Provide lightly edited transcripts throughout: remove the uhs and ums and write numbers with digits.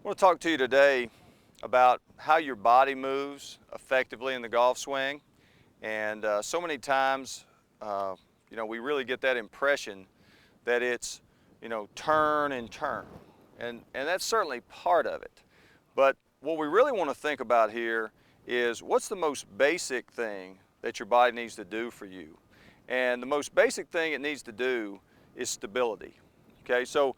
I want to talk to you today about how your body moves effectively in the golf swing. And so many times, we really get that impression that it's, turn and turn. And that's certainly part of it. But what we really want to think about here is what's the most basic thing that your body needs to do for you. And the most basic thing it needs to do is stability. Okay, so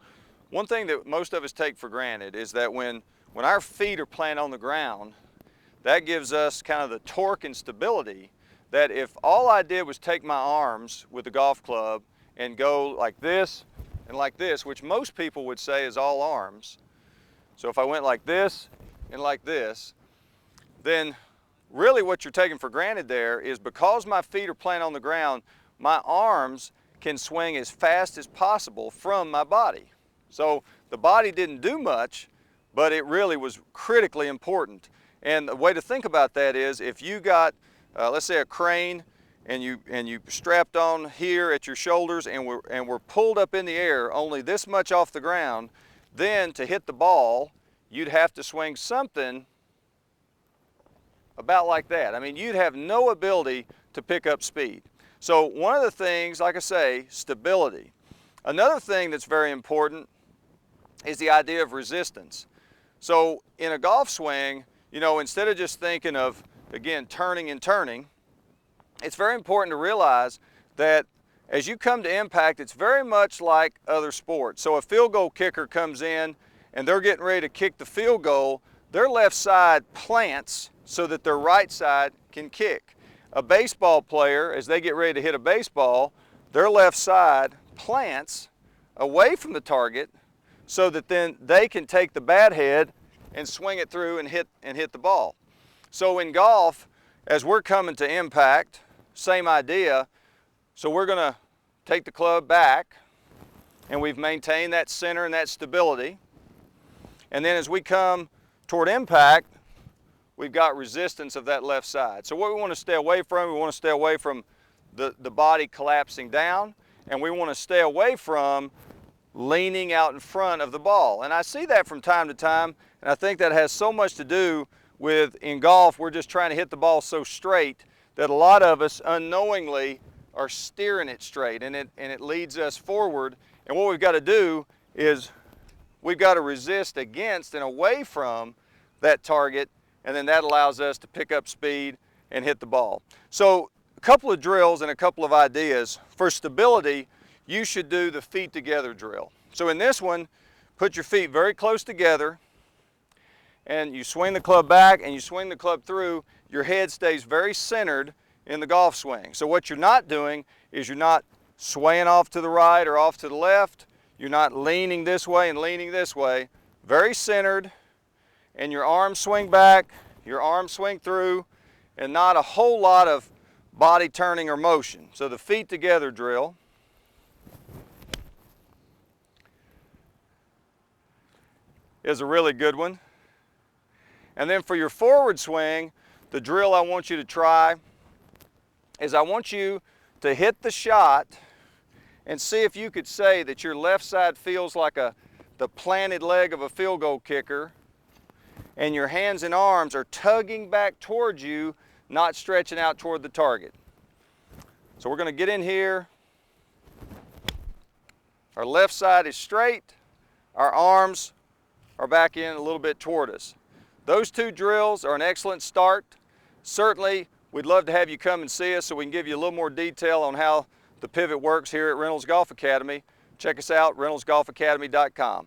one thing that most of us take for granted is that when our feet are planted on the ground, that gives us kind of the torque and stability that if all I did was take my arms with the golf club and go like this and like this, which most people would say is all arms. So if I went like this and like this, then really what you're taking for granted there is because my feet are planted on the ground, my arms can swing as fast as possible from my body. So the body didn't do much, but it really was critically important. And the way to think about that is if you got, let's say a crane, and you strapped on here at your shoulders and we're pulled up in the air only this much off the ground, then to hit the ball, you'd have to swing something about like that. I mean, you'd have no ability to pick up speed. So one of the things, like I say, stability. Another thing that's very important is the idea of resistance. So in a golf swing, instead of just thinking of, again, turning and turning, it's very important to realize that as you come to impact, it's very much like other sports. So a field goal kicker comes in and they're getting ready to kick the field goal, their left side plants so that their right side can kick. A baseball player, as they get ready to hit a baseball, their left side plants away from the target so that then they can take the bat head and swing it through and hit the ball. So in golf, as we're coming to impact, same idea. So we're going to take the club back and we've maintained that center and that stability. And then as we come toward impact, we've got resistance of that left side. So what we want to stay away from, we want to stay away from the body collapsing down, and we want to stay away from leaning out in front of the ball. And I see that from time to time, and I think that has so much to do with, in golf, we're just trying to hit the ball so straight that a lot of us unknowingly are steering it straight, and it leads us forward. And what we've got to do is we've got to resist against and away from that target, and then that allows us to pick up speed and hit the ball. So a couple of drills and a couple of ideas. For stability, you should do the feet together drill. So in this one, put your feet very close together and you swing the club back and you swing the club through. Your head stays very centered in the golf swing. So what you're not doing is you're not swaying off to the right or off to the left. You're not leaning this way and leaning this way. Very centered, and your arms swing back, your arms swing through, and not a whole lot of body turning or motion. So the feet together drill. Is a really good one. And then for your forward swing, the drill I want you to try is I want you to hit the shot and see if you could say that your left side feels like the planted leg of a field goal kicker, and your hands and arms are tugging back towards you, not stretching out toward the target. So we're going to get in here. Our left side is straight. Our arms are back in a little bit toward us. Those two drills are an excellent start. Certainly, we'd love to have you come and see us so we can give you a little more detail on how the pivot works here at Reynolds Golf Academy. Check us out, reynoldsgolfacademy.com.